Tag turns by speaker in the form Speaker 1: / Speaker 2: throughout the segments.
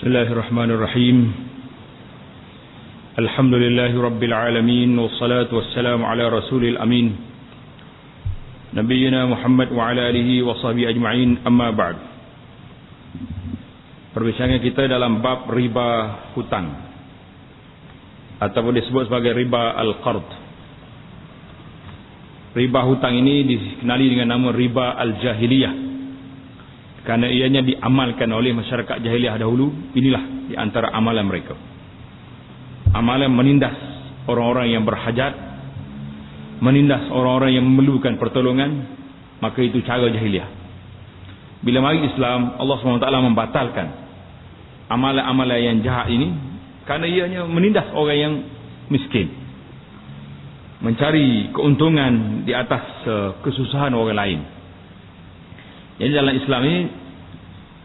Speaker 1: Bismillahirrahmanirrahim. Alhamdulillahi rabbil alamin, wassalatu wassalamu ala rasulil amin, nabiyyina Muhammad wa ala alihi wa sahbihi ajma'in, amma ba'd. Perbincangan kita dalam bab riba hutang, ataupun disebut sebagai riba al-qard. Riba hutang ini dikenali dengan nama riba al-jahiliyah, karena ianya diamalkan oleh masyarakat jahiliyah dahulu. Inilah di antara amalan mereka. Amalan menindas orang-orang yang berhajat, menindas orang-orang yang memerlukan pertolongan, maka itu cara jahiliyah. Bila mari Islam, Allah SWT membatalkan amalan-amalan yang jahat ini, karena ianya menindas orang yang miskin, mencari keuntungan di atas kesusahan orang lain. Jadi dalam Islam ini,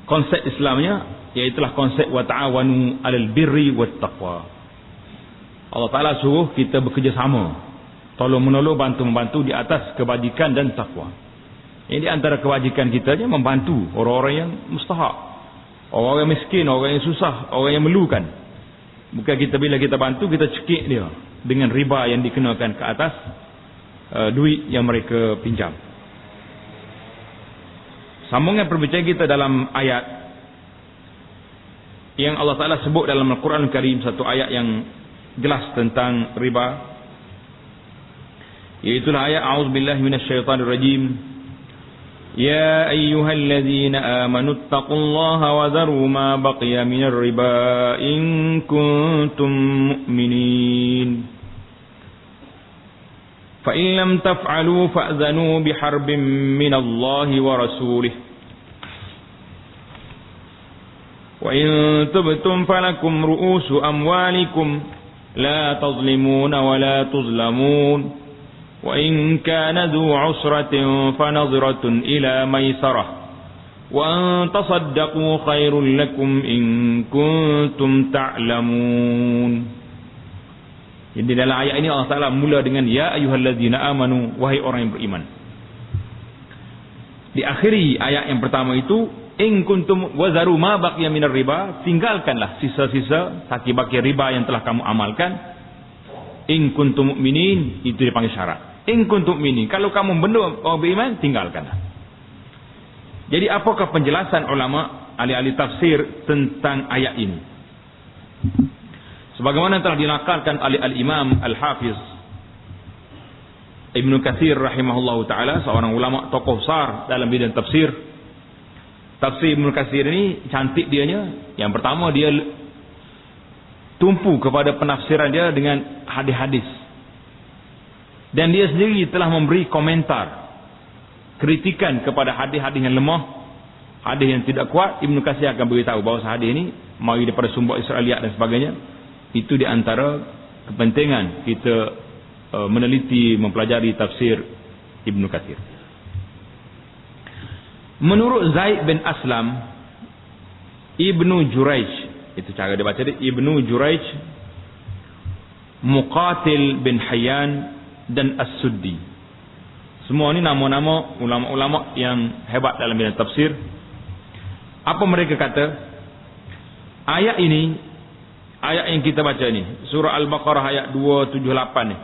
Speaker 1: konsep Islamnya iaitulah konsep wa ta'awanu 'alal birri wat taqwa. Allah Taala suruh kita bekerjasama, tolong menolong, bantu membantu di atas kebajikan dan takwa. Ini di antara kebajikan kita je membantu orang-orang yang mustahak, orang yang miskin, orang yang susah, orang yang memerlukan. Bukan kita bila kita bantu kita cekik dia dengan riba yang dikenakan ke atas duit yang mereka pinjam. Sambungan perbincangan kita dalam ayat yang Allah Ta'ala sebut dalam Al-Quran Al-Karim, satu ayat yang jelas tentang riba, iaitulah ayat A'udzubillahi minasyaitanirrajim. Ya ayyuhalladzina amanu taqullaha wa dharu ma baqiya minar riba in kuntum mu'minin. فَإِنْ لَمْ تَفْعَلُوا فَأْذَنُوا بِحَرْبٍ مِّنَ اللَّهِ وَرَسُولِهِ وَإِنْ تُبْتُمْ فَلَكُمْ رُؤُوسُ أَمْوَالِكُمْ لَا تَظْلِمُونَ وَلَا تُظْلَمُونَ وَإِنْ كَانَ ذُو عُسْرَةٍ فَنَظِرَةٌ إِلَى مَيْسَرَةٍ وَأَنْ تَصَدَّقُوا خَيْرٌ لَكُمْ إِنْ كُنْتُمْ تَعْلَمُونَ. Jadi dalam ayat ini Allah Ta'ala mula dengan ya ayyuhalladzina amanu, wahai orang yang beriman. Di akhiri ayat yang pertama itu, in kuntum wazaru ma baqiya minar riba, tinggalkanlah sisa-sisa baki riba yang telah kamu amalkan. In kuntum mu'minin, itu dipanggil syarat. In kuntum mu'minin, kalau kamu benar orang beriman, tinggalkanlah. Jadi apakah penjelasan ulama ahli-ahli tafsir tentang ayat ini? Sebagaimana telah dinakalkan oleh Al-Imam Al-Hafiz Ibnu Katsir rahimahullahu ta'ala, seorang ulama tokoh besar dalam bidang tafsir. Tafsir Ibnu Katsir ini cantik dianya. Yang pertama, dia tumpu kepada penafsiran dia dengan hadis-hadis. Dan dia sendiri telah memberi komentar, kritikan kepada hadis-hadis yang lemah, hadis yang tidak kuat. Ibnu Katsir akan beritahu bahawa hadis ini mari daripada sumber Israiliyat dan sebagainya. Itu di antara kepentingan kita meneliti, mempelajari tafsir Ibnu Katsir. Menurut Zaid bin Aslam Ibnu Juraij, itu cara dia baca dia, Ibnu Juraij, Muqatil bin Hayyan dan As-Suddi. Semua ini nama-nama ulama-ulama yang hebat dalam bidang tafsir. Apa mereka kata? Ayat ini, ayat yang kita baca ni, surah Al-Baqarah ayat 278 ni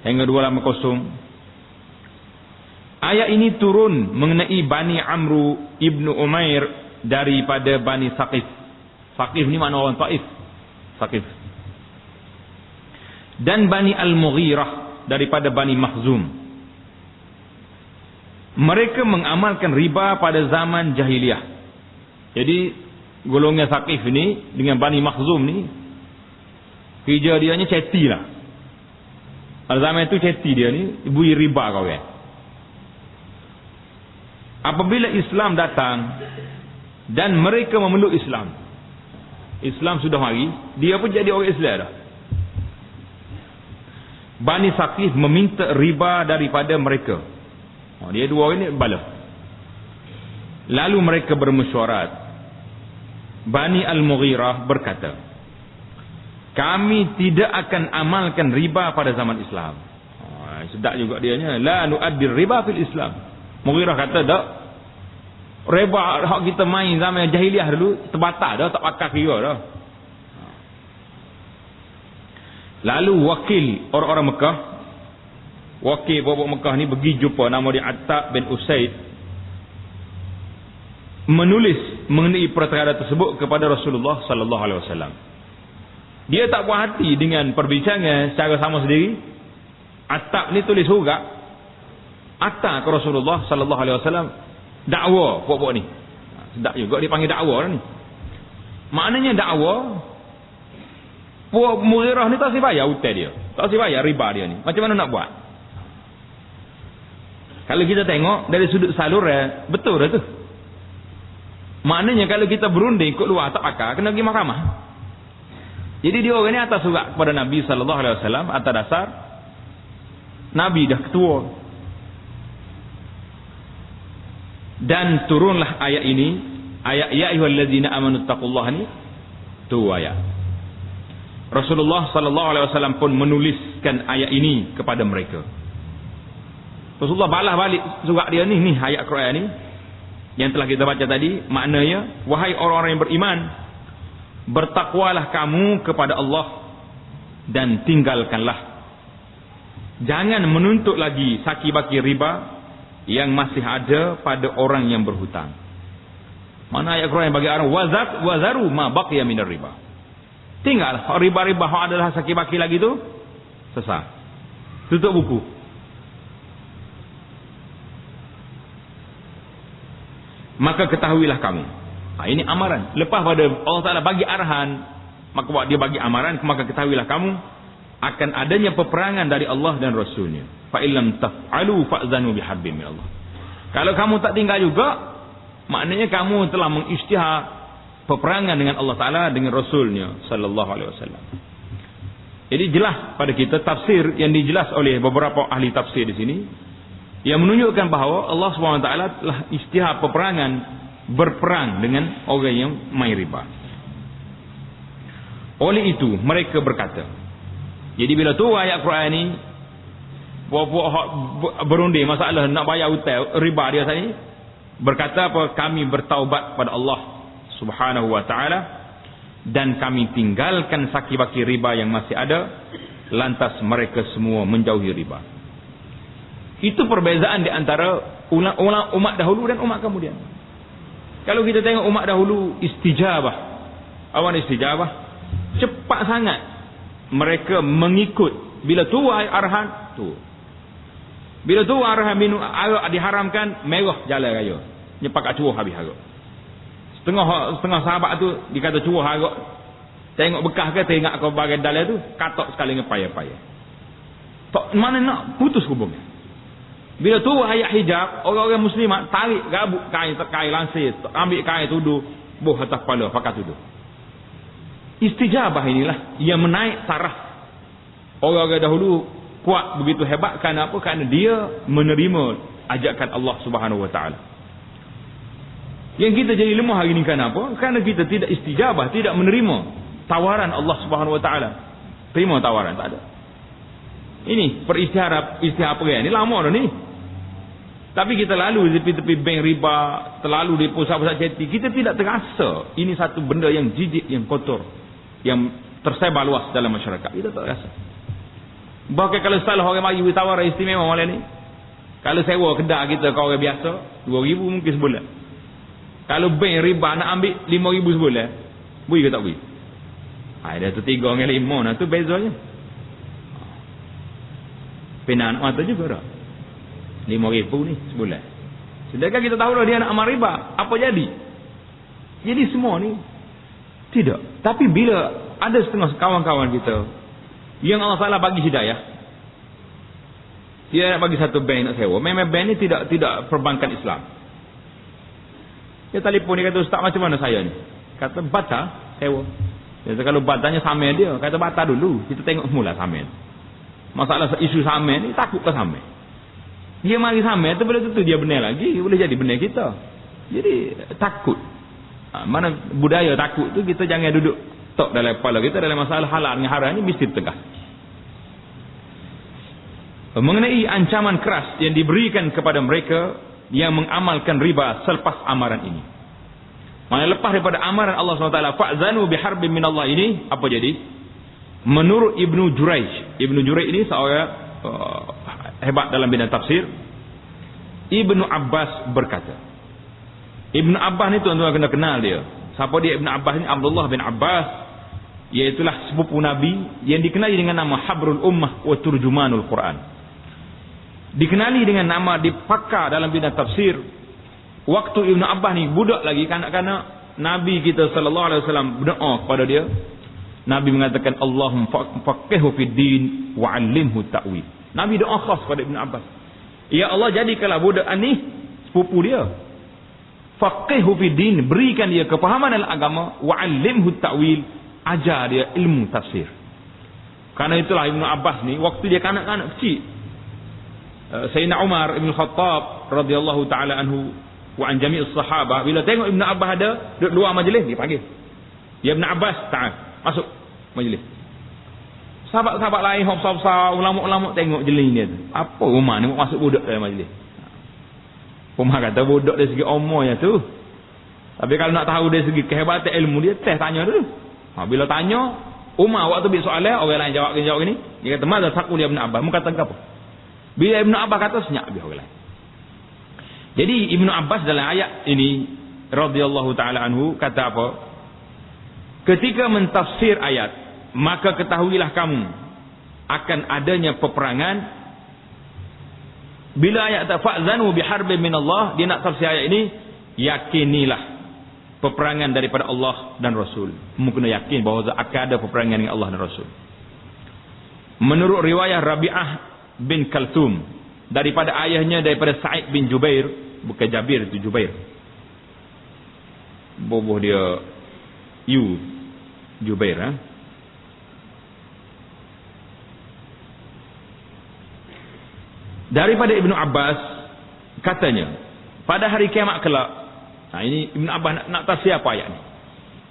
Speaker 1: hingga 280. Ayat ini turun mengenai Bani Amru ibnu Umair daripada Bani Saqif. Saqif ni makna orang Taif, Saqif. Dan Bani Al-Mughirah daripada Bani Makhzum. Mereka mengamalkan riba pada zaman jahiliyah. Jadi golongan Saqif ni dengan Bani Makhzum ni, kerja dia ni ceti lah. Pada zaman itu ceti dia ni bui riba kawan. Apabila Islam datang dan mereka memeluk Islam, Islam sudah mari, dia pun jadi orang Islam dah. Bani Saqif meminta riba daripada mereka. Dia dua orang ni bala. Lalu mereka bermesyuarat. Bani Al-Mughirah berkata, kami tidak akan amalkan riba pada zaman Islam. Sedap juga dianya, la nu'addir riba fil Islam. Mughirah kata tak, Riba hak kita main zaman jahiliah dulu terbatal dah, tak pakai kira dah. Lalu wakil orang-orang Mekah, wakil budak Mekah ni pergi jumpa, nama dia Attab bin Usaid, menulis mengenai perkara tersebut kepada Rasulullah sallallahu alaihi wasallam. Dia tak puas hati dengan perbincangan secara sama sendiri. Attab ni tulis surat atas ke Rasulullah sallallahu alaihi wasallam, dakwa budak ni. Sedap juga dia panggil dakwa ni. Maknanya dakwa puak Mughirah ni tak si bayar hutang dia, tak si bayar riba dia ni. Macam mana nak buat? Kalau kita tengok dari sudut saluran, betul dah tu. Maknanya kalau kita berunding ikut luar tak pakai, kena pergi mahkamah. Jadi dia orang ni atas surat kepada Nabi sallallahu alaihi wasallam atas dasar Nabi dah ketua. Dan turunlah ayat ini, ayat ya ayyuhallazina amanu taqullaha ni, tu ayat. Rasulullah sallallahu alaihi wasallam pun menuliskan ayat ini kepada mereka. Rasulullah balas balik surat dia ni ayat Quran ni yang telah kita baca tadi. Maknanya, wahai orang-orang yang beriman, bertakwalah kamu kepada Allah dan tinggalkanlah, jangan menuntut lagi saki-baki riba yang masih ada pada orang yang berhutang. Mana ayat Quran bagi orang wazaru ma baqiya minar riba. Tinggal riba-riba yang adalah saki-baki lagi tu sesat. Tutup buku. Maka ketahuilah kamu. Ini amaran. Lepas pada Allah Ta'ala bagi arahan, maka dia bagi amaran, maka ketahuilah kamu akan adanya peperangan dari Allah dan Rasulnya. Fa illam taf'alu fa'zanu biharbin min Allah. Kalau kamu tak tinggal juga, maknanya kamu telah mengisytihar peperangan dengan Allah Ta'ala, dengan Rasulnya sallallahu alaihi wasallam. Jadi jelas pada kita tafsir yang dijelas oleh beberapa ahli tafsir di sini yang menunjukkan bahawa Allah SWT telah isytihar peperangan, berperang dengan orang yang main riba. Oleh itu mereka berkata, jadi bila tu ayat Quran ni puak-puak berunding masalah nak bayar hutang riba dia tadi, berkata apa? Kami bertaubat pada Allah Subhanahu wa ta'ala dan kami tinggalkan saki-baki riba yang masih ada, lantas mereka semua menjauhi riba. Itu perbezaan di antara umat dahulu dan umat kemudian. Kalau kita tengok umat dahulu istijabah, awan istijabah cepat sangat mereka mengikut. Bila tu arahan tu, bila tu arahan minum air diharamkan, merah jalan raya, nyepak kat curah habis harap. Setengah sahabat tu dikata curah harap, tengok bekas ke teringat kau bagian dalam tu, katok sekali dengan payah-payah. Tak mana nak putus hubungnya. Bila tu ayat hijab, orang-orang muslimat tarik rabuk kain langsir, ambil kain tuduh buh atas kepala pakai tuduh. Istijabah inilah yang menaik taraf orang-orang dahulu kuat begitu hebat. Kerana apa? Kerana dia menerima ajakan Allah Subhanahu wa taala. Yang kita jadi lemah hari ini kerana apa? Kerana kita tidak istijabah, tidak menerima tawaran Allah Subhanahu wa taala. Terima tawaran tak ada. Ini peristihar perang ni lama dah ni. Tapi kita lalu di tepi-tepi bank riba, terlalu di pusat-pusat ceti, kita tidak terasa ini satu benda yang jijik, yang kotor, yang tersebar luas dalam masyarakat. Kita tak rasa. Bahkan kalau salah orang mari tawaran istimewa malam ni, kalau sewa kedai kita kau orang biasa 2,000 mungkin sebulan. Kalau bank riba nak ambil 5,000 sebulan, bui ke tak bui? Ada tu 3 dengan 5, nah tu bezanya. Pena anak mata juga dah 5,000 ni sebulan. Sedangkan kita tahu dah dia nak amal riba, apa jadi? Jadi semua ni tidak. Tapi bila ada setengah kawan-kawan kita yang Allah Ta'ala bagi hidayah, dia nak bagi satu bank nak sewa. Memang bank ni tidak perbankan Islam. Dia telefon, dia kata, Ustaz macam mana saya ni? Kata batal sewa. Dia kata kalau batalnya samen dia, kata batal dulu, kita tengok semula samen. Masalah isu samen ni takut ke samen. Dia mari samen tu boleh tentu dia benar lagi, boleh jadi benar kita. Jadi takut. Mana budaya takut tu, kita jangan duduk tok dalam kepala kita dalam masalah halal dengan haram ni mesti tegas. Mengenai ancaman keras yang diberikan kepada mereka yang mengamalkan riba selepas amaran ini. Mana lepas daripada amaran Allah SWT, fa'zanu biharbin minallah ini, apa jadi? Menurut Ibnu Jurayj ini seorang hebat dalam bidang tafsir. Ibnu Abbas berkata, Ibnu Abbas ni tuan-tuan kena kenal dia. Siapa dia Ibnu Abbas ni? Abdullah bin Abbas, iaitulah sepupu Nabi yang dikenali dengan nama Habrul Ummah wa Turjumanul Quran. Dikenali dengan nama dipakar dalam bidang tafsir. Waktu Ibnu Abbas ni budak lagi, kanak-kanak, Nabi kita sallallahu alaihi wasallam berdoa kepada dia. Nabi mengatakan, Allahumma faqihhu fid din wa 'allimhu ta'wil. Nabi doa khas pada Ibnu Abbas. Ya Allah, jadikanlah budak ni sepupu dia. Faqihhu fid din, berikan dia kepahaman dalam agama, wa 'allimhu ta'wil, ajar dia ilmu tafsir. Karena itulah Ibnu Abbas ni waktu dia kanak-kanak kecil, Sayyidina Umar Ibn Khattab radhiyallahu taala anhu wa an jami'is sahabah, bila tengok Ibnu Abbas ada duduk luar majlis, dia panggil, ya Ibnu Abbas, ta'al, masuk majlis. Sahabat-sahabat lain, besar-besar, ulama-ulama tengok jeling dia tu. Apa Umar ni masuk budak dalam majlis? Umar kata budak dari segi umurnya tu. Tapi kalau nak tahu dari segi kehebatan ilmu dia, tanya dulu. Bila tanya, Umar waktu bila soalan, orang lain jawab ni. Dia kata, "Madza taqul ya Ibnu Abbas?" Mu kata apa? Bila Ibnu Abbas kata, senyap habis orang lain. Jadi Ibnu Abbas dalam ayat ini radhiyallahu taala anhu kata apa? Ketika mentafsir ayat, maka ketahuilah kamu akan adanya peperangan. Bila ayat fa'zanu biharbin minallah, dia nak tafsir ayat ini, yakinilah peperangan daripada Allah dan Rasul. Mungkin yakin bahawa akan ada peperangan dengan Allah dan Rasul. Menurut riwayat Rabi'ah bin Kalthum daripada ayahnya, daripada Sa'id bin Jubair, bukan Jabir, itu Jubair. Boboh dia Jubair, ha? Daripada Ibnu Abbas katanya, pada hari kiamat kelak. Nah, ini Ibnu Abbas nak tafsir apa ayat ni?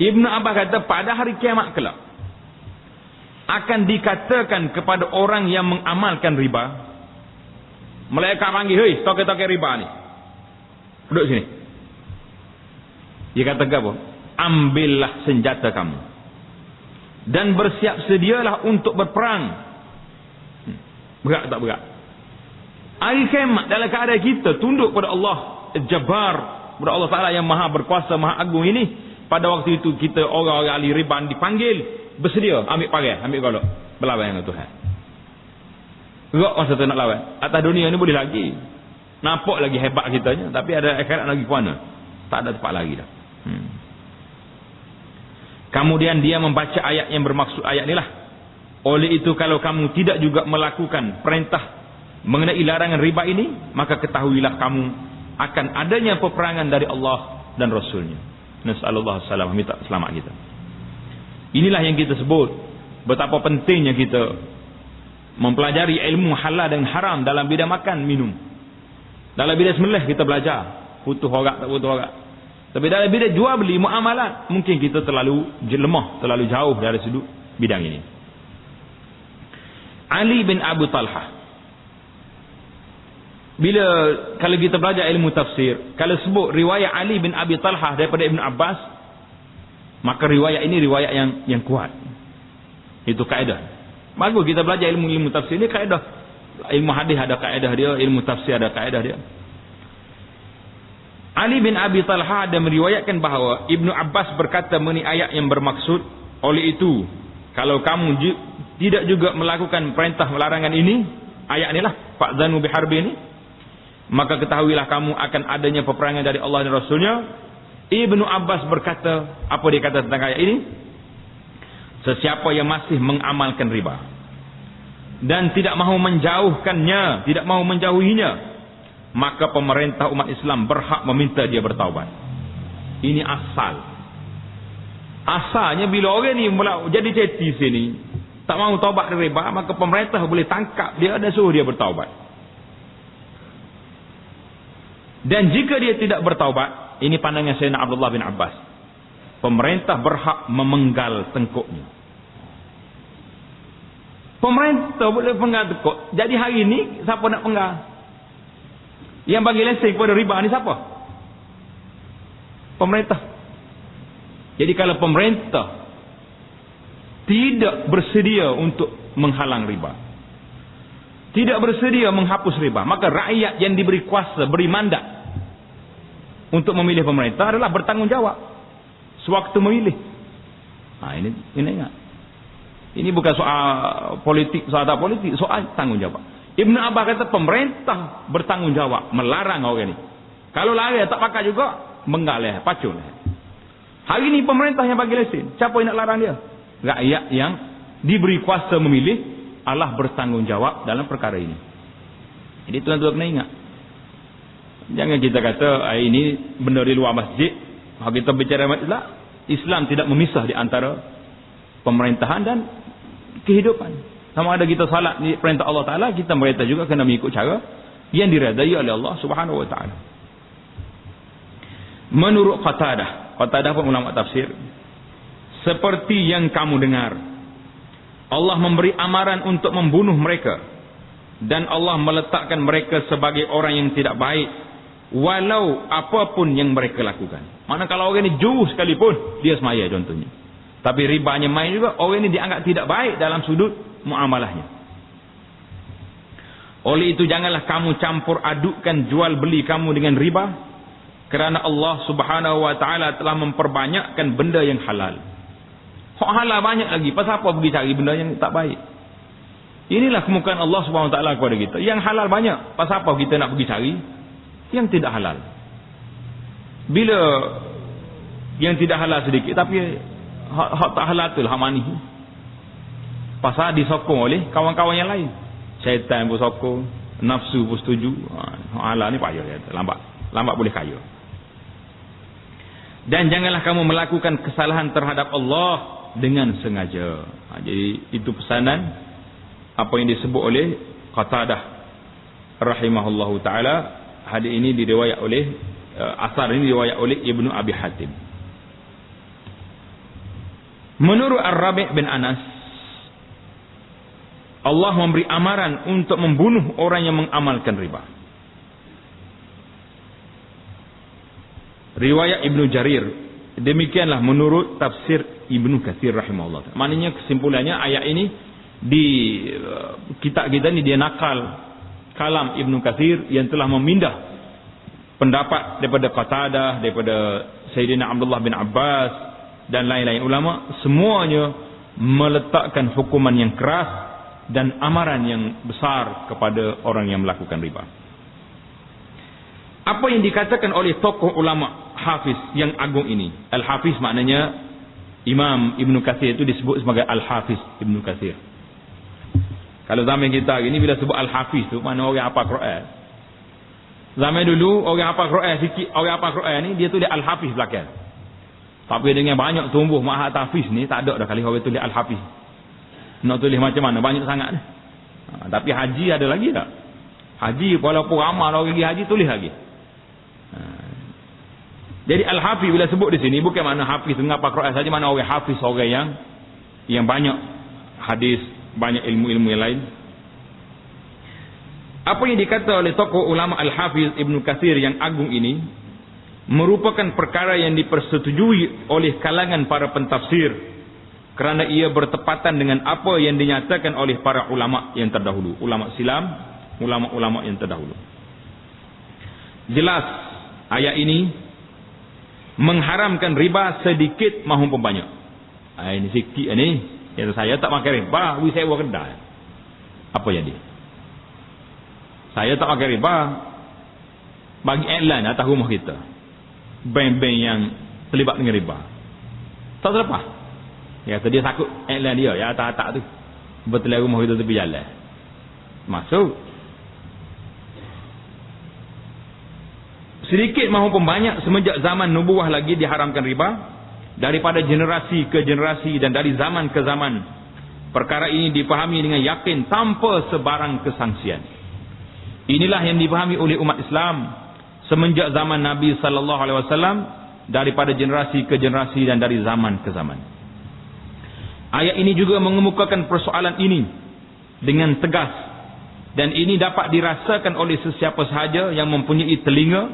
Speaker 1: Ibnu Abbas kata pada hari kiamat kelak akan dikatakan kepada orang yang mengamalkan riba, malaikat panggil, "Hei, toke-toke riba ni. Duduk sini." Dia kata apa? "Ambillah senjata kamu dan bersiap sedialah untuk berperang." Berat tak berat? Hari kiamat dalam keadaan kita tunduk pada Allah Jabbar, pada Allah Ta'ala yang maha berkuasa, maha agung ini. Pada waktu itu kita orang-orang ahli riba dipanggil, bersedia ambil parai, ambil golok, berlawan dengan Tuhan. Gerak masa tu nak lawan. Atas dunia ni boleh lagi, nampak lagi hebat kitanya, tapi ada akhirat lagi ke mana? Tak ada tempat lagi dah. Kemudian dia membaca ayat yang bermaksud ayat ni lah. Oleh itu kalau kamu tidak juga melakukan perintah mengenai larangan riba ini, maka ketahuilah kamu akan adanya peperangan dari Allah dan Rasulnya. Nasallallahu alaihi wasallam, minta selamat kita. Inilah yang kita sebut betapa pentingnya kita mempelajari ilmu halal dan haram dalam bidang makan minum. Dalam bidang sembelih kita belajar, butuh orang tak butuh orang. Tapi dalam bidang jual beli muamalat, mungkin kita terlalu lemah, terlalu jauh dari sudut bidang ini. Ali bin Abu Talhah, bila kalau kita belajar ilmu tafsir, kalau sebut riwayat Ali bin Abi Talhah daripada Ibnu Abbas, maka riwayat ini riwayat yang kuat. Itu kaedah. Bagus kita belajar ilmu tafsir, ini kaedah. Ilmu hadis ada kaedah dia, ilmu tafsir ada kaedah dia. Ali bin Abi Talhah ada meriwayatkan bahawa Ibnu Abbas berkata mengenai ayat yang bermaksud, oleh itu kalau kamu tidak juga melakukan perintah larangan ini, ayat inilah fa'zanu biharbi ini, maka ketahuilah kamu akan adanya peperangan dari Allah dan Rasulnya. Ibnu Abbas berkata, apa dia kata tentang ayat ini? Sesiapa yang masih mengamalkan riba dan tidak mahu menjauhkannya, tidak mahu menjauhinya, maka pemerintah umat Islam berhak meminta dia bertaubat. Ini asal. Asalnya bila orang ni mula jadi ceti sini, tak mahu taubat dari riba, maka pemerintah boleh tangkap dia dan suruh dia bertaubat. Dan jika dia tidak bertaubat, ini pandangan Sayyidina Abdullah bin Abbas, pemerintah berhak memenggal tengkuknya. Pemerintah boleh penggal tengkuk. Jadi hari ini siapa nak penggal? Yang bagi lesen kepada riba ni siapa? Pemerintah. Jadi kalau pemerintah tidak bersedia untuk menghalang riba, tidak bersedia menghapus riba, maka rakyat yang diberi kuasa, beri mandat untuk memilih pemerintah adalah bertanggungjawab sewaktu memilih. Ini ingat. Ini bukan soal politik, soal tak politik, soal tanggungjawab. Ibn Abbas kata pemerintah bertanggungjawab melarang orang ini. Kalau lari tak pakai juga, menggalih, pacul. Hari ini pemerintah yang bagi lesen. Siapa yang nak larang dia? Rakyat yang diberi kuasa memilih Allah bertanggungjawab dalam perkara ini. Jadi tuan-tuan kena ingat. Jangan kita kata ini benda di luar masjid. Kalau kita bicara Islam tidak memisah di antara pemerintahan dan kehidupan. Sama ada kita salat di perintah Allah Ta'ala, kita merintah juga kena mengikut cara yang diredai oleh Allah Subhanahu Wa Ta'ala. Menurut Qatadah pun ulama tafsir, seperti yang kamu dengar, Allah memberi amaran untuk membunuh mereka, dan Allah meletakkan mereka sebagai orang yang tidak baik, walau apapun yang mereka lakukan. Mana kalau orang ini jauh sekalipun, dia semaya contohnya. Tapi ribanya main juga, orang ini dianggap tidak baik dalam sudut muamalahnya. Oleh itu janganlah kamu campur adukkan jual beli kamu dengan riba, kerana Allah Subhanahu Wa Ta'ala telah memperbanyakkan benda yang halal. Hak halal banyak lagi, pasal apa pergi cari benda yang tak baik? Inilah kemukaan Allah Subhanahu Wa Ta'ala kepada kita. Yang halal banyak, pasal apa kita nak pergi cari yang tidak halal? Bila yang tidak halal sedikit, tapi hak tak halal tu lah hak manis. Pasal disokong oleh kawan-kawan yang lain. Syaitan pun sokong, nafsu pun setuju. Halal ni payah dia, lambat boleh kaya. Dan janganlah kamu melakukan kesalahan terhadap Allah dengan sengaja. Jadi itu pesanan apa yang disebut oleh Qatadah rahimahullahu taala. Hadis ini diriwayat oleh asar ini diriwayat oleh Ibnu Abi Hatim. Menurut Ar-Rabi' bin Anas, Allah memberi amaran untuk membunuh orang yang mengamalkan riba. Riwayat Ibnu Jarir, demikianlah menurut tafsir Ibnu Katsir rahimahullah. Maknanya kesimpulannya ayat ini di kitab kita ni dia nakal kalam Ibnu Katsir yang telah memindah pendapat daripada Qatadah, daripada Sayyidina Abdullah bin Abbas dan lain-lain ulama. Semuanya meletakkan hukuman yang keras dan amaran yang besar kepada orang yang melakukan riba. Apa yang dikatakan oleh tokoh ulama Hafiz yang agung ini, Al-Hafiz maknanya Imam Ibnu Katsir itu disebut sebagai Al-Hafiz Ibnu Katsir. Kalau zaman kita hari ni bila sebut Al-Hafiz tu mana orang hafal Quran. Zaman dulu orang hafal Quran sikit, orang hafal Quran ni dia tulis Al-Hafiz belakang. Tapi dengan banyak tumbuh mahat hafiz ni tak ada dah kali orang tulis Al-Hafiz. Nak tulis macam mana? Banyak sangat ni. Tapi haji ada lagi tak? Haji walaupun ramai orang pergi haji tulis lagi. Jadi Al-Hafiz bila sebut di sini bukan makna hafiz mengapa Quran saja, mana orang hafiz orang yang banyak hadis, banyak ilmu-ilmu yang lain. Apa yang dikata oleh tokoh ulama Al-Hafiz Ibnu Katsir yang agung ini merupakan perkara yang dipersetujui oleh kalangan para pentafsir, kerana ia bertepatan dengan apa yang dinyatakan oleh para ulama yang terdahulu, ulama silam, ulama-ulama yang terdahulu. Jelas ayat ini mengharamkan riba sedikit maupun banyak. Ini sikit ni, kata saya tak makan riba, saya sewa kedai. Apa jadi? Saya tak makan riba, bagi iklan atas rumah kita. Bank-bank yang terlibat dengan riba. Tak terlepas. Ya, dia takut iklan dia, ya tak tu. Betul rumah kita tepi jalan. Masuk. Sedikit maupun banyak semenjak zaman nubuwah lagi diharamkan riba, daripada generasi ke generasi dan dari zaman ke zaman. Perkara ini dipahami dengan yakin tanpa sebarang kesangsian. Inilah yang dipahami oleh umat Islam semenjak zaman Nabi sallallahu alaihi wasallam, daripada generasi ke generasi dan dari zaman ke zaman. Ayat ini juga mengemukakan persoalan ini dengan tegas Dan ini dapat dirasakan oleh sesiapa sahaja yang mempunyai telinga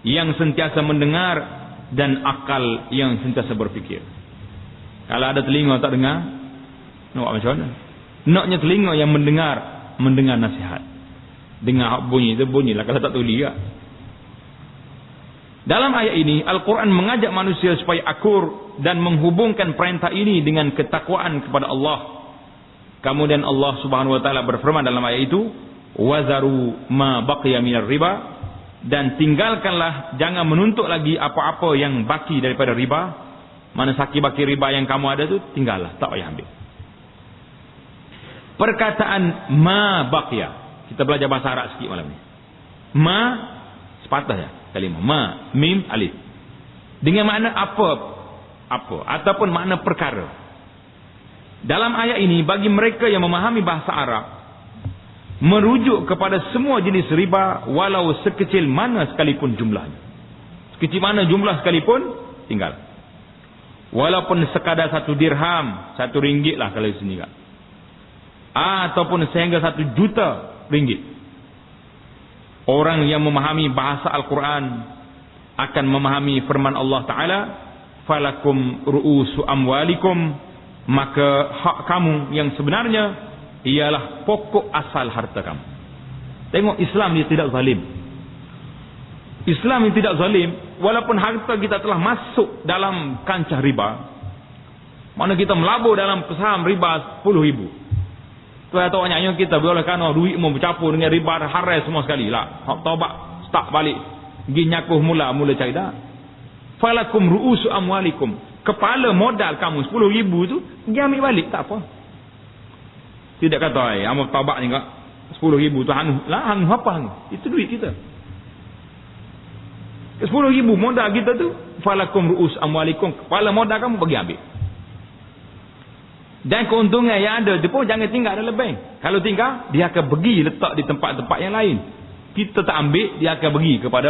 Speaker 1: yang sentiasa mendengar dan akal yang sentiasa berfikir. Kalau ada telinga tak dengar, nak buat macam mana? Naknya telinga yang mendengar nasihat. Dengar bunyi itu bunyilah, kalau tak tuli tak. Dalam ayat ini Al-Quran mengajak manusia supaya akur dan menghubungkan perintah ini dengan ketakwaan kepada Allah. Kemudian Allah Subhanahu wa taala berfirman dalam ayat itu, "Wazaru ma baqiya minar riba," dan tinggalkanlah, jangan menuntut lagi apa-apa yang baki daripada riba. Mana saki-baki riba yang kamu ada tu, tinggallah, tak payah ambil. Perkataan ma baqiya, kita belajar bahasa Arab sikit malam ni. Ma sepatah ya kalimah ma, mim, alif. Dengan makna apa ataupun makna perkara. Dalam ayat ini bagi mereka yang memahami bahasa Arab, merujuk kepada semua jenis riba walau sekecil mana sekalipun jumlahnya. Sekecil mana jumlah sekalipun, tinggal. Walaupun sekadar 1 dirham, 1 ringgit lah kalau di sini kan. Ataupun sehingga 1 juta ringgit. Orang yang memahami bahasa Al-Quran akan memahami firman Allah Ta'ala, "Falakum ru'usu amwalikum," maka hak kamu yang sebenarnya ialah pokok asal harta kamu. Tengok, Islam dia tidak zalim. Islam yang tidak zalim, walaupun harta kita telah masuk dalam kancah riba, mana kita melabur dalam saham riba 10,000. Tu atau nyanya kita boleh kan duit mau bercampur dengan riba haram semua sekali lah. Hak taubat start balik. Gi nyakuh mula cari dah. Falakum ru'usu amwalikum. Kepala modal kamu 10,000 tu, gi ambil balik tak apa. Tidak kata amal taubat ni kak 10,000 tu hang apa hang? Itu duit kita. 10,000 modal kita tu, falakum ru'us amwalikum, kepala modal kamu bagi ambil. Dan keuntungan yang ada tu pun jangan tinggal dalam bank. Kalau tinggal, dia akan pergi letak di tempat-tempat yang lain. Kita tak ambil, dia akan pergi kepada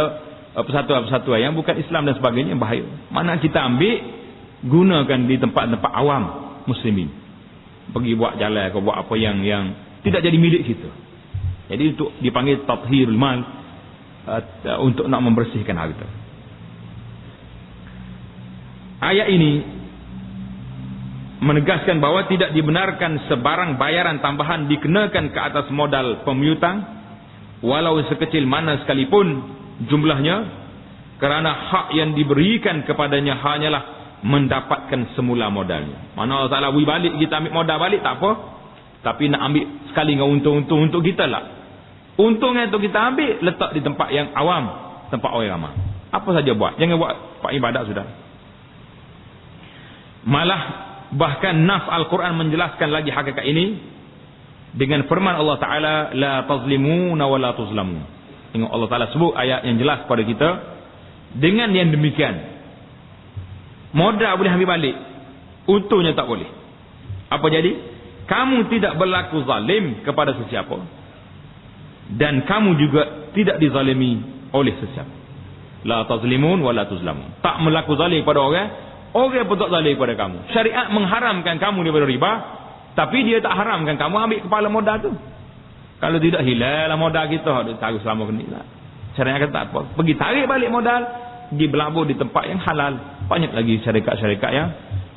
Speaker 1: persatuan-persatuan yang bukan Islam dan sebagainya, bahaya. Mana kita ambil, gunakan di tempat-tempat awam muslimin. Pergi buat jalan atau buat apa yang tidak jadi milik kita. Jadi untuk dipanggil tathhirul mal, untuk nak membersihkan harta. Ayat ini menegaskan bahawa tidak dibenarkan sebarang bayaran tambahan dikenakan ke atas modal pemiutang walau sekecil mana sekalipun jumlahnya, kerana hak yang diberikan kepadanya hanyalah mendapatkan semula modalnya. Mana Allah Ta'ala beri balik, kita ambil modal balik tak apa, tapi nak ambil sekali dengan untung-untung untuk kita lah. Untungnya itu kita ambil, letak di tempat yang awam, tempat orang ramai. Apa saja buat, jangan buat tempat ibadat sudah. Malah bahkan nas Al-Quran menjelaskan lagi hakikat ini dengan firman Allah Ta'ala, la tazlimuna wa la tuzlamun. Tengok, Allah Ta'ala sebut ayat yang jelas kepada kita dengan yang demikian. Modal boleh ambil balik, untungnya tak boleh. Apa jadi? Kamu tidak berlaku zalim kepada sesiapa, dan kamu juga tidak dizalimi oleh sesiapa. La tazlimun wa la tuzlamun. Tak berlaku zalim kepada orang pun tak zalim kepada kamu. Syariat mengharamkan kamu daripada riba, tapi dia tak haramkan kamu ambil kepala modal tu. Kalau tidak, hilang lah modal kita, taruh selama kini lah. Syariat kata tak apa, pergi tarik balik modal, pergi berlabur di tempat yang halal. Banyak lagi syarikat-syarikat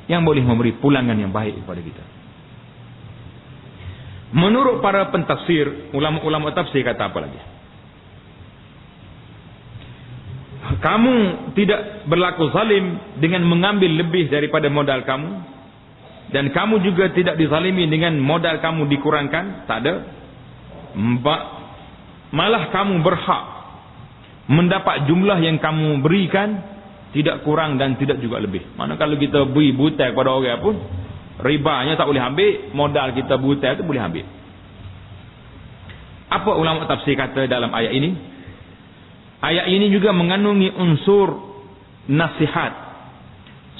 Speaker 1: yang boleh memberi pulangan yang baik kepada kita. Menurut para pentafsir, ulama-ulama tafsir kata apa lagi? Kamu tidak berlaku zalim dengan mengambil lebih daripada modal kamu, dan kamu juga tidak dizalimi dengan modal kamu dikurangkan. Tak ada. Malah kamu berhak mendapat jumlah yang kamu berikan, tidak kurang dan tidak juga lebih. Mana kalau kita beri butai kepada orang pun, ribanya tak boleh ambil, modal kita butai tu boleh ambil. Apa ulama tafsir kata dalam ayat ini? Ayat ini juga mengandungi unsur nasihat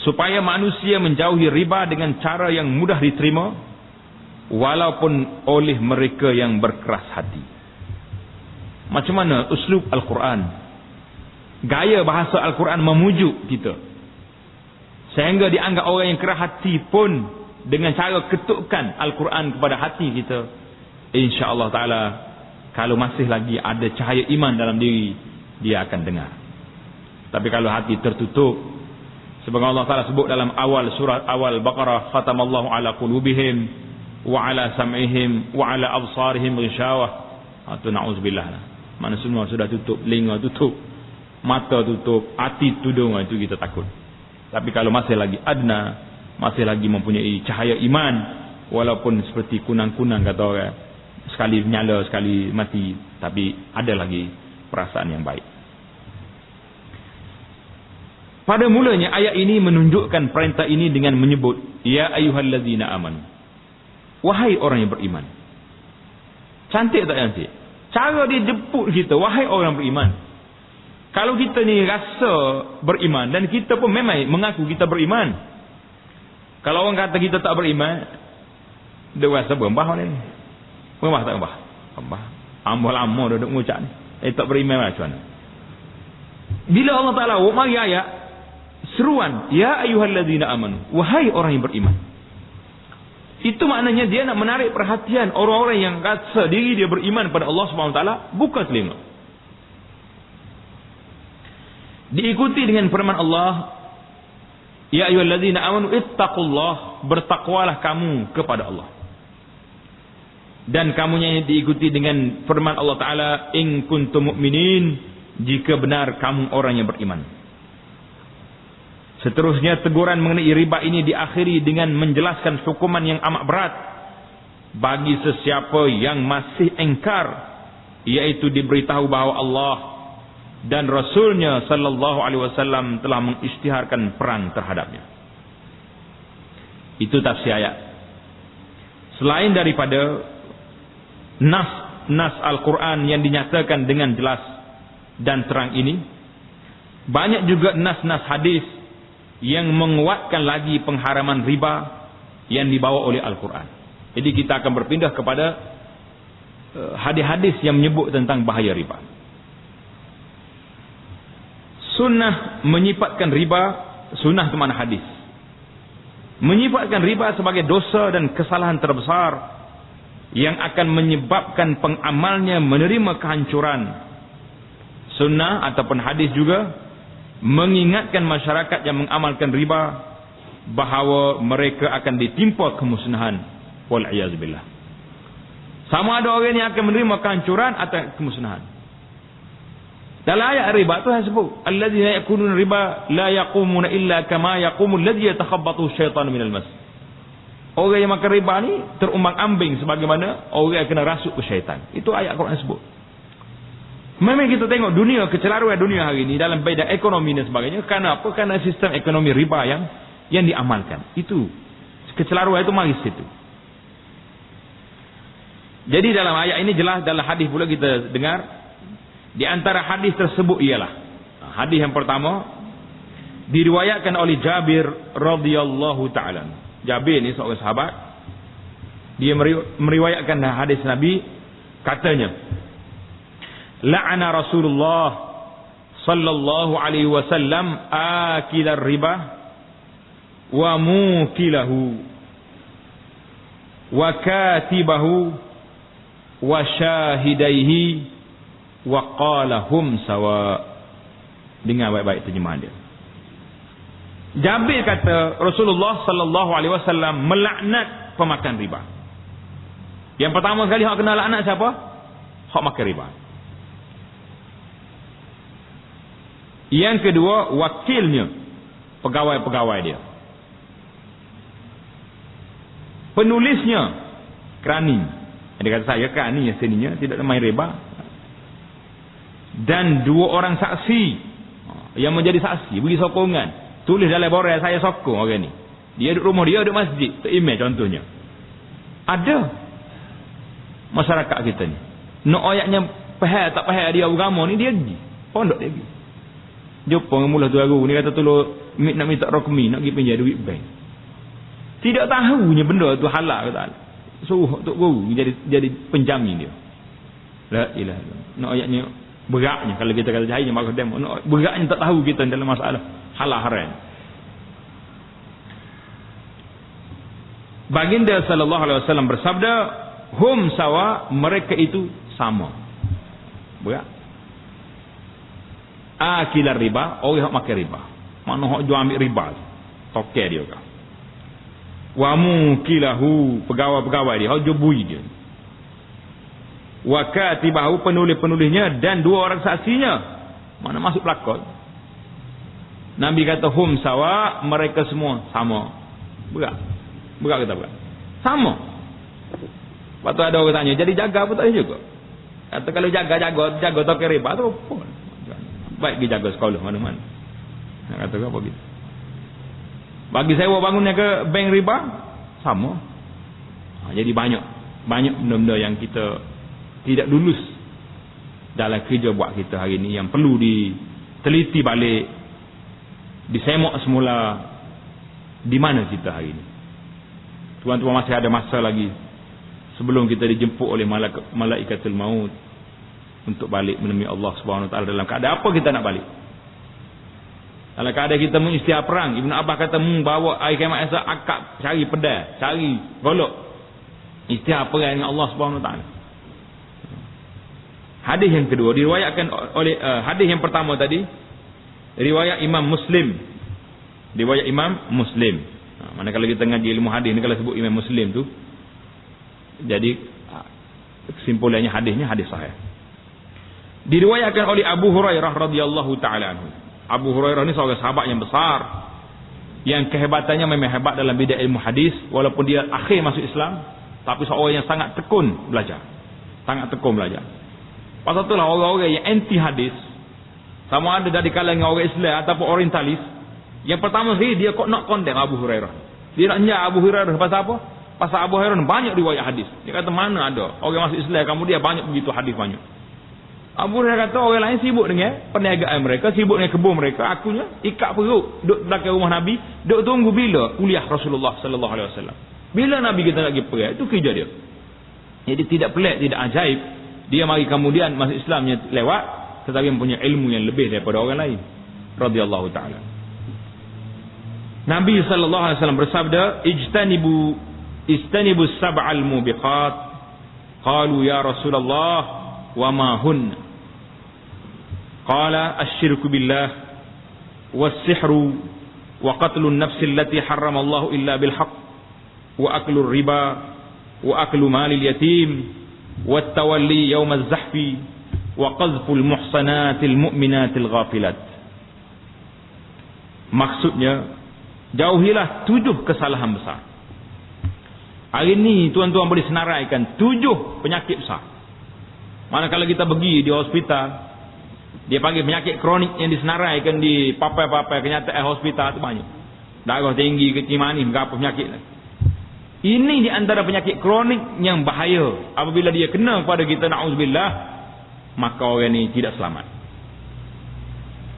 Speaker 1: supaya manusia menjauhi riba dengan cara yang mudah diterima walaupun oleh mereka yang berkeras hati. Macam mana uslub Al-Quran, gaya bahasa Al-Quran memujuk kita sehingga dianggap orang yang keras hati pun dengan cara ketukkan Al-Quran kepada hati kita, insya-Allah Ta'ala Kalau masih lagi ada cahaya iman dalam diri, dia akan dengar. Tapi kalau hati tertutup, sebagaimana Allah Ta'ala sebut dalam awal surat awal Baqarah, khatamallahu ala qulubihim wa ala sam'ihim wa ala absarihim ghishawah. Itu na'udzubillah. Mana semua sudah tutup, telinga tutup, mata tutup, hati tudung, itu kita takut. Tapi kalau masih lagi adna, masih lagi mempunyai cahaya iman, walaupun seperti kunang-kunang kata orang, sekali nyala sekali mati, tapi ada lagi perasaan yang baik. Pada mulanya ayat ini menunjukkan perintah ini dengan menyebut ya ayyuhallazina amanu, wahai orang yang beriman. Cantik tak cantik? Cara dia jemput kita, wahai orang beriman. Kalau kita ni rasa beriman dan kita pun memang mengaku kita beriman, kalau orang kata kita tak beriman, dia rasa berembah ni. Berembah tak berembah? Berembah. Ambah lama dah duduk mengucap ni. Tak beriman macam mana? Bila Allah Ta'ala mari ayat seruan ya ayyuhallazina amanu, wahai orang yang beriman, itu maknanya dia nak menarik perhatian orang-orang yang rasa diri dia beriman pada Allah Subhanahu Wa Taala, buka telinga. Diikuti dengan firman Allah ya ayyuhallazina amanu ittaqullah, bertakwalah kamu kepada Allah. Dan kamunya diikuti dengan firman Allah Ta'ala in kuntum mu'minin, jika benar kamu orang yang beriman. Seterusnya teguran mengenai riba ini diakhiri dengan menjelaskan hukuman yang amat berat bagi sesiapa yang masih engkar, yaitu diberitahu bahawa Allah dan Rasulnya sallallahu alaihi wasallam telah mengisytiharkan perang terhadapnya. Itu tafsir ayat. Selain daripada nas Al-Quran yang dinyatakan dengan jelas dan terang ini, banyak juga nas-nas hadis yang menguatkan lagi pengharaman riba yang dibawa oleh Al-Quran. Jadi kita akan berpindah kepada hadis-hadis yang menyebut tentang bahaya riba. Sunnah menyifatkan riba, sunnah itu mana hadis, menyifatkan riba sebagai dosa dan kesalahan terbesar yang akan menyebabkan pengamalnya menerima kehancuran. Sunnah ataupun hadis juga mengingatkan masyarakat yang mengamalkan riba bahawa mereka akan ditimpa kemusnahan. Wal'iyazubillah. Sama ada orang yang akan menerima kehancuran atau kemusnahan. Dalam ayat riba tu saya sebut alladzina yakununa riba la yaqumuna illa kama yaqumul ladzi yatakhabbathu syaitanu minal mas. Orang yang makan riba ni terumbang-ambing sebagaimana orang yang kena rasuk ke syaitan. Itu ayat Quran sebut. Memang kita tengok dunia, kecelaruan dunia hari ini dalam bidang ekonomi dan sebagainya. Kenapa? Karena sistem ekonomi riba yang diamalkan. Itu kecelaruan itu mari situ. Jadi dalam ayat ini jelas, dalam hadis pula kita dengar, di antara hadis tersebut ialah hadis yang pertama diriwayatkan oleh Jabir radhiyallahu taala. Jabir ni seorang sahabat, dia meriwayatkan hadis Nabi, katanya la'ana Rasulullah sallallahu alaihi wasallam akilar riba wa mukilahu wa katibahu wa syahidaihi wa qala hum sawa. Dengar baik-baik terjemahan dia. Jabir kata Rasulullah sallallahu alaihi wasallam melaknat pemakan riba. Yang pertama sekali hak kena laknat siapa? Hak makan riba. Yang kedua, wakilnya, pegawai-pegawai dia. Penulisnya, kerani. Dia kata saya kerani yang seninya tidak main riba. Dan dua orang saksi yang menjadi saksi, beri sokongan, tulis dalam borang saya sokong orang ni. Dia duduk rumah dia, duduk masjid, email contohnya. Ada masyarakat kita ni, nak ayatnya pahal tak pahal dia agama ni, dia pergi pondok, dia pergi jumpa dengan mula tu ni, kata tolong nak minta rokmi, nak pergi pinjam duit bank. Tidak tahunya benda tu halal ke tak. Suruh tok guru jadi penjamin dia. La ilaha illallah. Nak ayatnya beratnya kalau kita kata jahilnya maka demo. Nak beratnya tak tahu kita dalam masalah halal haram. Baginda sallallahu alaihi wasallam bersabda, hum sawa, mereka itu sama. Berat. Akilar riba, orang yang makan riba. Mana hok jual ambil riba. Tokel dia kan. Wa mukilahu, pegawai-pegawai dia, hok jubui dia. Wa katibahu, penulis-penulisnya dan dua orang saksinya. Mana masuk pelakon. Nabi kata hum sawa, mereka semua sama. Berat. Berat kata berat. Sama. Lepas tu ada orang tanya, jadi jaga apa tak juga? Kata kalau jaga tokel riba tu apa? Baik dia jaga sekolah mana-mana. Nak kata apa gitu. Bagi sewa bangunnya ke bank riba sama. Jadi banyak benda-benda yang kita tidak lulus dalam kerja buat kita hari ini yang perlu diteliti balik, disemak semula di mana kita hari ini. Tuan-tuan, masih ada masa lagi sebelum kita dijemput oleh malaikatul maut untuk balik menemui Allah Subhanahu Wa Taala. Dalam keadaan apa kita nak balik? Dalam keadaan kita mengisytiar perang. Ibn Abbas kata bawa air kiamat esok, akak cari pedang, cari golok, isytiar perang dengan Allah Subhanahu Wa Taala. Hadis yang kedua diriwayatkan oleh hadis yang pertama tadi riwayat Imam Muslim. Riwayat Imam Muslim. Manakala kita ngaji ilmu hadis ni, kalau sebut Imam Muslim tu, jadi kesimpulannya hadisnya hadis sahih. Diriwayatkan oleh Abu Hurairah radhiyallahu taala anhu. Abu Hurairah ni seorang sahabat yang besar, yang kehebatannya memang hebat dalam bidang ilmu hadis, walaupun dia akhir masuk Islam, tapi seorang yang sangat tekun belajar. Sangat tekun belajar. Pasal itulah orang-orang yang anti hadis, sama ada dari kalangan orang Islam ataupun orientalis, yang pertama sekali dia nak kondem Abu Hurairah. Dia nak nyai Abu Hurairah pasal apa? Pasal Abu Hurairah banyak riwayat hadis. Dia kata mana ada orang masuk Islam kamu dia banyak begitu hadis banyak. Abu Hurairah kata orang lain sibuk dengan perniagaan mereka, sibuk dengan kebun mereka, akunya ikat perut duduk belakang rumah Nabi, duduk tunggu bila kuliah Rasulullah sallallahu alaihi wasallam. Bila Nabi kita nak pergi perang, itu kerja dia. Jadi tidak pelik, tidak ajaib dia mari kemudian masuk Islamnya lewat, tetapi mempunyai ilmu yang lebih daripada orang lain radhiyallahu taala. Nabi sallallahu alaihi wasallam bersabda, istanibu sab'al mubiqat. Qalu ya Rasulullah wa ma hunna? Qala asyirku billah was-sihru wa qatlun nafsi allati harrama Allah illa bil haqq wa aklu riba wa aklu malil yatim wa tawalli yawm az-zahfi wa qazful muhsanatil mu'minatil ghafilat. Maksudnya, jauhilah 7 kesalahan besar. Hari ini tuan-tuan boleh senaraikan 7 penyakit besar. Manakala kita pergi di hospital, dia panggil penyakit kronik yang disenaraikan di papai-papai kenyataan hospital itu banyak. Darah tinggi, kecil manis, berapa penyakit. Ini di antara penyakit kronik yang bahaya. Apabila dia kena kepada kita, na'udzubillah, maka orang ini tidak selamat.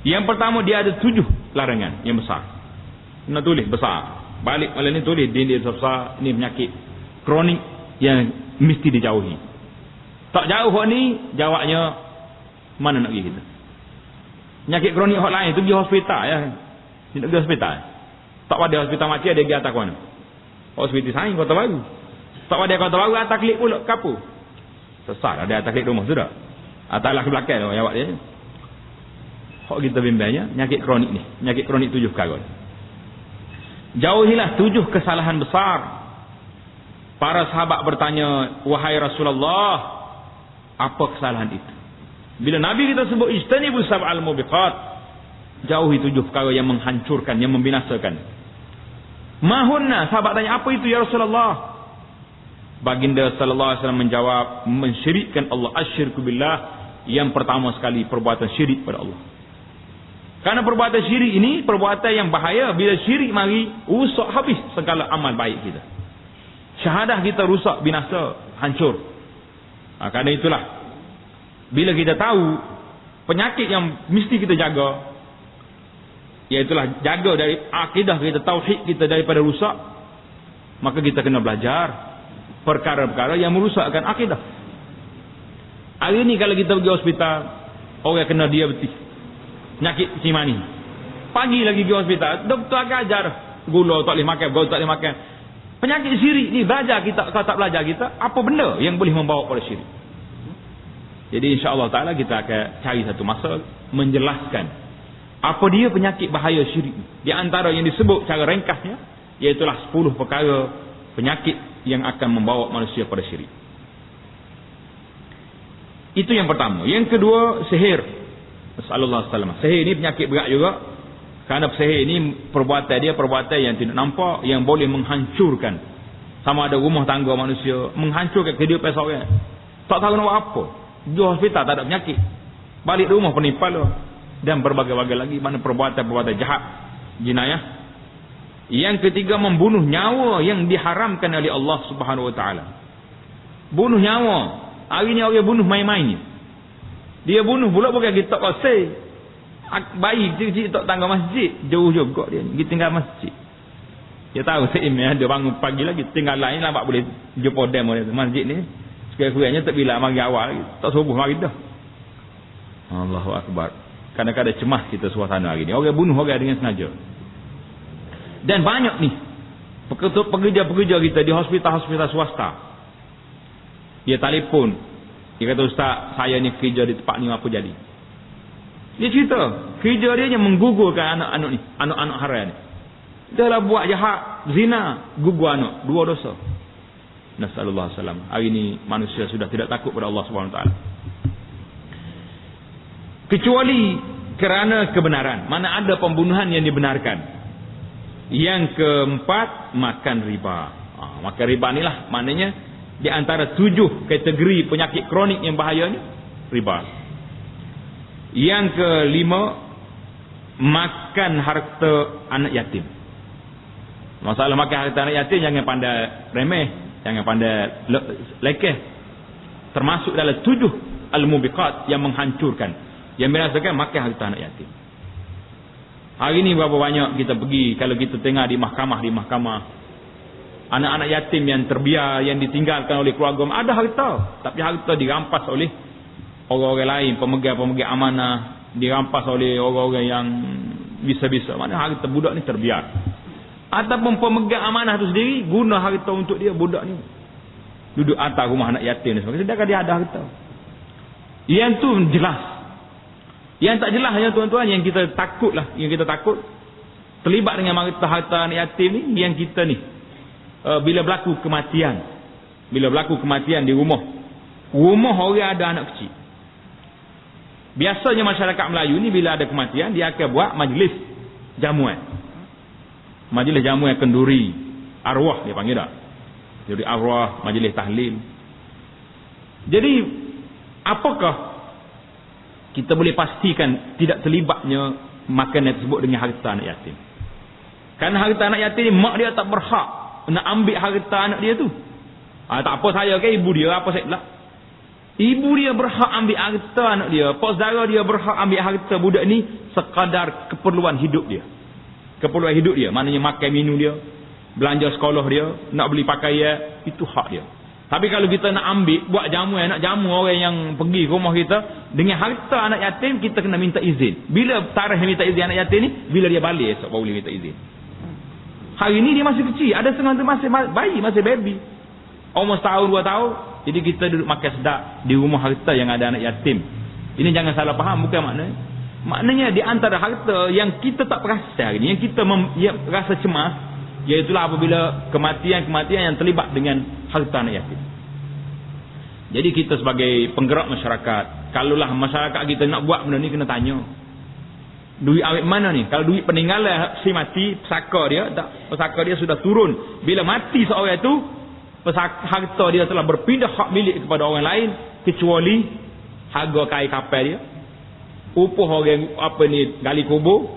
Speaker 1: Yang pertama, dia ada 7 larangan yang besar. Nak tulis besar. Balik malam ni tulis dia besar. Ini penyakit kronik yang mesti dijauhi. Tak jauh ni, jawabnya mana nak pergi kita? Penyakit kronik hot lain tu pergi hospital ya. Tidak pergi hospital. Tak pada hospital mati ada pergi atas mana? Hospital Sains Kota Baru. Tak pada Kota Baru atas klik pula kapu. Sesat ada atas klik rumah sudah. Atas lah ke belakang tu jawab dia. Hok kita bimbangnya penyakit kronik ni. Penyakit kronik 7 perkara. Jauhilah 7 kesalahan besar. Para sahabat bertanya, wahai Rasulullah, apa kesalahan itu? Bila Nabi kita sebut ijtanibu sab'al mubiqat, jauhi 7 perkara yang menghancurkan, yang membinasakan. Mahunna, sahabat tanya, apa itu ya Rasulullah? Baginda sallallahu alaihi wasallam menjawab, mensyirikkan Allah, asyirku billah. Yang pertama sekali perbuatan syirik pada Allah. Karena perbuatan syirik ini perbuatan yang bahaya. Bila syirik mari, rusak habis segala amal baik kita. Syahadah kita rusak, binasa, hancur. Karena itulah, bila kita tahu penyakit yang mesti kita jaga, iaitulah jaga dari akidah kita, tauhid kita daripada rusak, maka kita kena belajar perkara-perkara yang merusakkan akidah. Hari ini kalau kita pergi hospital, orang kena diabetes, penyakit cimani, pagi lagi pergi hospital, doktor akan ajar gula tak boleh makan, gula tak boleh makan. Penyakit syirik ni belajar kita, kalau tak belajar kita, apa benda yang boleh membawa pada syirik? Jadi insya-Allah taala kita akan cari satu masa menjelaskan apa dia penyakit bahaya syirik. Di antara yang disebut cara ringkasnya iaitulah 10 perkara penyakit yang akan membawa manusia pada syirik. Itu yang pertama. Yang kedua, sihir. Sallallahu alaihi wasallam. Sihir ini penyakit berat juga. Kerana sihir ini perbuatan yang tidak nampak, yang boleh menghancurkan sama ada rumah tangga manusia, menghancurkan kehidupan seorang. Tak tahu nak buat apa. Di hospital tak ada penyakit. Balik rumah penimpal dan berbagai-bagai lagi mana perbuatan-perbuatan jahat, jinayah. Yang ketiga, membunuh nyawa yang diharamkan oleh Allah Subhanahu wa taala. Bunuh nyawa. Hari ni orang bunuh main-main ni. Dia bunuh pula bukan kita pasal. Bayi kecil-kecil tak tangga masjid, jauh juga dia ni. Dia tinggal masjid. Dia tahu seimeh dia bangun pagi lagi tinggal lain nampak boleh jumpa demo dia masjid ni. Sekurang-kurangnya tak bila mari awal lagi. Tak subuh mari dah. Allahu akbar. Kadang-kadang cemas kita suasana hari ni. Orang bunuh orang dengan sengaja. Dan banyak ni pekerja-pekerja kita di hospital-hospital swasta. Dia telefon, dia kata, "Ustaz, saya ni kerja di tempat ni, apa jadi?" Dia cerita kerja dia yang menggugurkan anak-anak ni, anak-anak haram ni. Dia lah buat jahat, zina, gugur anak, 2 dosa. Nasallallahu alaihi wasallam. Hari ni manusia sudah tidak takut pada Allah Subhanahu wa taala. Kecuali kerana kebenaran. Mana ada pembunuhan yang dibenarkan. Yang keempat, makan riba. Makan riba ni lah maknanya di antara 7 kategori penyakit kronik yang bahaya ni, riba. Yang kelima, makan harta anak yatim. Masalah makan harta anak yatim jangan pandai remeh, jangan pandai lekeh. Termasuk dalam 7 al-mubiqat yang menghancurkan, yang binasakan makan harta anak yatim. Hari ni berapa banyak kita pergi, kalau kita tengok di mahkamah, anak-anak yatim yang terbiar, yang ditinggalkan oleh keluarga, ada harta, tapi harta dirampas oleh orang-orang lain, pemegang-pemegang amanah, dirampas oleh orang-orang yang bisa-bisa. Mana harta budak ni terbiar. Ataupun pemegang amanah tu sendiri guna harta untuk dia, budak ni duduk atas rumah anak yatim ni sebagainya, sedangkan dia ada harta. Yang tu jelas. Yang tak jelas hanya tuan-tuan, yang kita takut lah, yang kita takut terlibat dengan harta anak yatim ni, yang kita ni bila berlaku kematian di rumah orang ada anak kecil. Biasanya masyarakat Melayu ni bila ada kematian dia akan buat majlis jamuan kenduri arwah, dia panggil tak, kenduri arwah, majlis tahlil. Jadi apakah kita boleh pastikan tidak terlibatnya makanan tersebut dengan harta anak yatim? Kerana harta anak yatim ni mak dia tak berhak nak ambil harta anak dia tu. Tak apa saya ke ibu dia, apa saya pula. Ibu dia berhak ambil harta anak dia, pak saudara dia berhak ambil harta budak ni sekadar keperluan hidup dia. Keperluan hidup dia, maknanya makan minum dia, belanja sekolah dia, nak beli pakaian, itu hak dia. Tapi kalau kita nak ambil, buat jamuan, nak jamu orang yang pergi ke rumah kita dengan harta anak yatim, kita kena minta izin. Bila tarikh minta izin anak yatim ni? Bila dia balik esok baru boleh minta izin. Hari ni dia masih kecil, ada setengah tu masih bayi, masih baby, umur setahun 2 tahun. Jadi kita duduk makan sedap di rumah harta yang ada anak yatim. Ini jangan salah faham, bukan maknanya di antara harta yang kita tak perasan hari ni, yang kita rasa cemas, iaitulah apabila kematian-kematian yang terlibat dengan harta anak yatim. Jadi kita sebagai penggerak masyarakat, kalaulah masyarakat kita nak buat benda ni, kena tanya duit awet mana ni. Kalau duit peninggalan si mati, pesaka dia sudah turun. Bila mati seorang itu, harta dia telah berpindah hak milik kepada orang lain, kecuali harga kain kapal dia, upah orang gali kubur,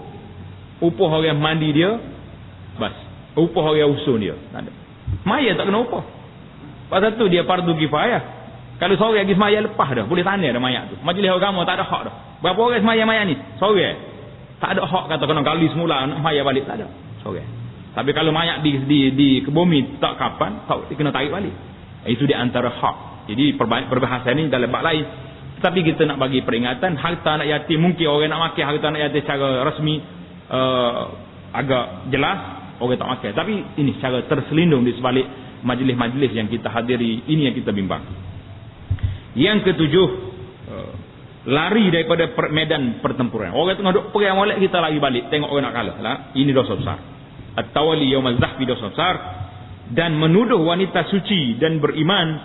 Speaker 1: upah orang mandi dia, bas, upah orang usun dia, tak ada. Mayat tak kena upah. Pasal tu dia fardu kifayah. Kalau seorang lagi semayang lepas dah, boleh tanya dah mayat tu. Majlis agama tak ada hak dah. Berapa orang semayang mayat ni? Seorang. Tak ada hak kata kena gali semula nak mayat balik, tak ada. Seorang. Tapi kalau mayat di ke bumi tak kapan, tak kena tarik balik. Itu di antara hak. Jadi perbahasan ni dalam bab lain. Tapi kita nak bagi peringatan, harta anak yatim, mungkin orang nak makan harta anak yatim secara rasmi agak jelas, orang tak makan. Tapi ini secara terselindung di sebalik majlis-majlis yang kita hadiri, ini yang kita bimbang. Yang ketujuh, lari daripada medan pertempuran. Orang tengah duk perang molek, kita lari balik tengok orang nak kalah lah. Ini dosa besar. At-tawali yaumaz zahfi, dosa besar. Dan menuduh wanita suci dan beriman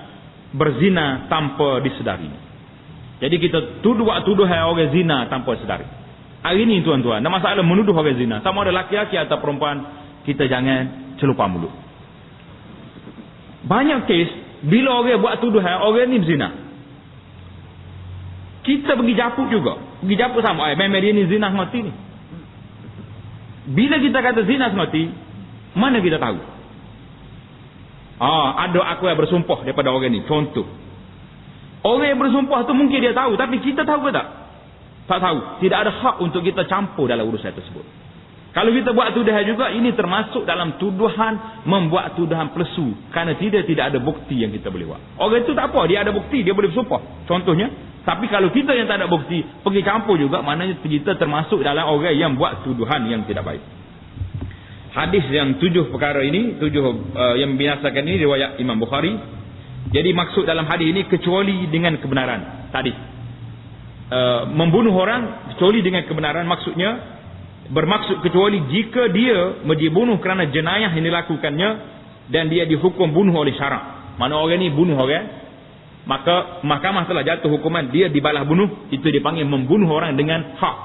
Speaker 1: berzina tanpa disedari. Jadi kita buat tuduhan orang zina tanpa sedari. Hari ini tuan-tuan, ada masalah menuduh orang zina, sama ada laki-laki atau perempuan, kita jangan celupa mulut. Banyak kes bila orang buat tuduhan orang ni berzina, kita pergi japuk juga. Pergi japuk sama, memang dia ni zina semati ni. Bila kita kata zina semati, mana kita tahu? Ada aku yang bersumpah daripada orang ni. Contoh, orang yang bersumpah tu mungkin dia tahu, tapi kita tahu ke tak? Tak tahu. Tidak ada hak untuk kita campur dalam urusan tersebut. Kalau kita buat tuduhan juga, ini termasuk dalam tuduhan, membuat tuduhan palsu. Kerana tidak ada bukti yang kita boleh buat. Orang itu tak apa, dia ada bukti, dia boleh bersumpah. Contohnya, tapi kalau kita yang tak ada bukti, pergi campur juga, maknanya kita termasuk dalam orang yang buat tuduhan yang tidak baik. Hadis yang 7 perkara ini, 7 yang membinasakan ini, riwayat Imam Bukhari. Jadi maksud dalam hadis ini, kecuali dengan kebenaran. Tadi, membunuh orang, kecuali dengan kebenaran, maksudnya, bermaksud kecuali jika dia dibunuh kerana jenayah yang dilakukannya dan dia dihukum bunuh oleh syarak. Mana orang ni bunuh orang, maka mahkamah telah jatuh hukuman dia dibalas bunuh, itu dipanggil membunuh orang dengan hak.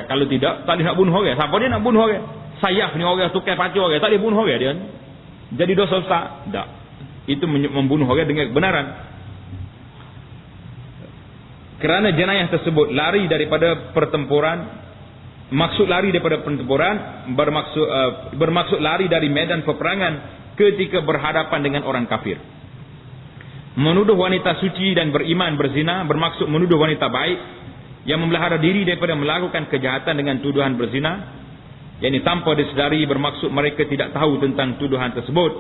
Speaker 1: Kalau tidak, tak boleh nak bunuh orang. Siapa dia nak bunuh orang? Sayaf ni orang tukar pacu orang, tak boleh bunuh orang dia. Jadi dosa besar? Tak. Itu membunuh orang dengan kebenaran. Kerana jenayah tersebut lari daripada pertempuran. Maksud lari daripada pertempuran bermaksud lari dari medan peperangan ketika berhadapan dengan orang kafir. Menuduh wanita suci dan beriman berzina bermaksud menuduh wanita baik yang memelihara diri daripada melakukan kejahatan dengan tuduhan berzina, yakni tanpa disedari, bermaksud mereka tidak tahu tentang tuduhan tersebut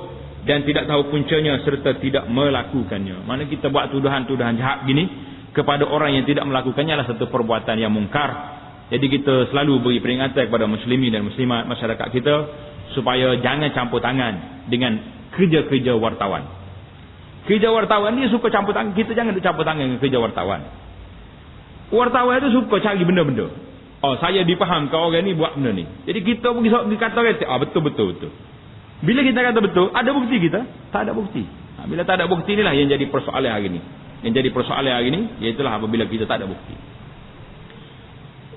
Speaker 1: dan tidak tahu puncanya serta tidak melakukannya. Mana kita buat tuduhan-tuduhan jahat gini kepada orang yang tidak melakukannya adalah satu perbuatan yang mungkar. Jadi kita selalu beri peringatan kepada muslimin dan muslimat masyarakat kita supaya jangan campur tangan dengan kerja-kerja wartawan. Kerja wartawan ni suka campur tangan, kita jangan campur tangan dengan kerja wartawan. Wartawan itu suka cari benda-benda. Saya difahamkan orang ni buat benda ni. Jadi kita pergi kata orang, betul. Bila kita kata betul, ada bukti kita? Tak ada bukti. Bila tak ada bukti, inilah yang jadi persoalan hari ni. Yang jadi persoalan hari ni, iaitulah apabila kita tak ada bukti.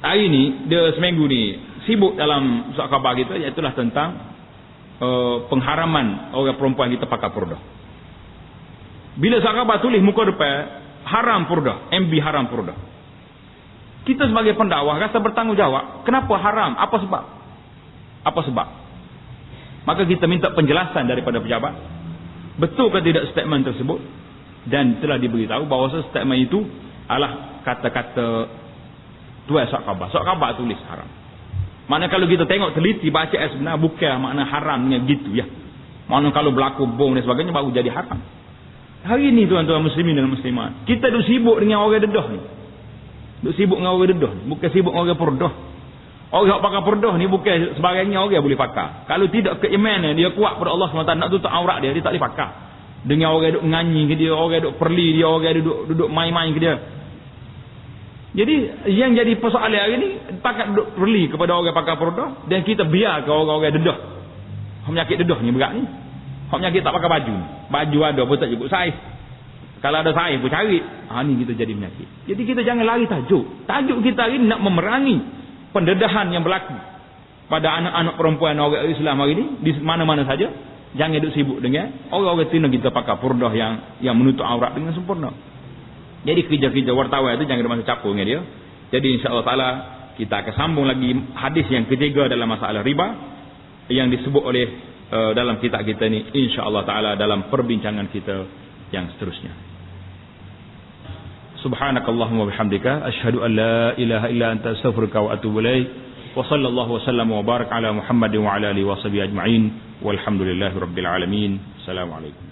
Speaker 1: Hari ni, dia seminggu ni sibuk dalam surat khabar kita, iaitulah tentang pengharaman orang perempuan kita pakai purdah. Bila surat khabar tulis muka depan, haram purdah, MB haram purdah. Kita sebagai pendakwah rasa bertanggungjawab, kenapa haram? Apa sebab? Maka kita minta penjelasan daripada pejabat. Betul ke tidak statement tersebut? Dan telah diberitahu bahawa statement itu adalah kata-kata tuan surat khabar. Surat khabar tulis haram. Mana kalau kita tengok teliti baca sebenar, bukan makna haramnya gitu ya. Mana kalau berlaku bom dan sebagainya baru jadi haram. Hari ini tuan-tuan muslimin dan muslimat, kita duk sibuk dengan orang dedah ni. Duk sibuk dengan orang dedah ni, bukan sibuk dengan orang purdah. Orang yang pakai purdah ni bukan sebarangnya orang boleh pakai. Kalau tidak keimanan dia kuat pada Allah SWT, nak tutup aurat dia tak boleh pakai. Dengan orang duk nganyi ke dia, orang duk perli dia, orang duduk main-main ke dia. Jadi yang jadi persoalan hari ni, pakat duduk perli kepada orang pakai purdah dan kita biar ke orang-orang dedah. Penyakit dedah ni berat ni. Penyakit tak pakai baju. Baju ada pun tak cukup saiz. Kalau ada saiz pun cari. Ni kita jadi penyakit. Jadi kita jangan lari tajuk. Tajuk kita hari ni nak memerangi pendedahan yang berlaku pada anak-anak perempuan orang Islam hari ni di mana-mana saja. Jangan duduk sibuk dengan orang-orang Tina kita pakai purdah yang menutup aurat dengan sempurna. Jadi kerja-kerja wartawan itu jangan ada masa capur dengan dia. Jadi insya-Allah taala kita akan sambung lagi hadis yang ketiga dalam masalah riba yang disebut oleh dalam kitab kita ni, insya-Allah taala dalam perbincangan kita yang seterusnya. Subhanakallahumma bihamdika asyhadu an la ilaha illa anta astaghfiruka wa atubu ilaik. Wa sallallahu wasallam wa baraka ala Muhammadin wa ala alihi wa sahbihi ajma'in. Walhamdulillahirabbil alamin. Assalamualaikum.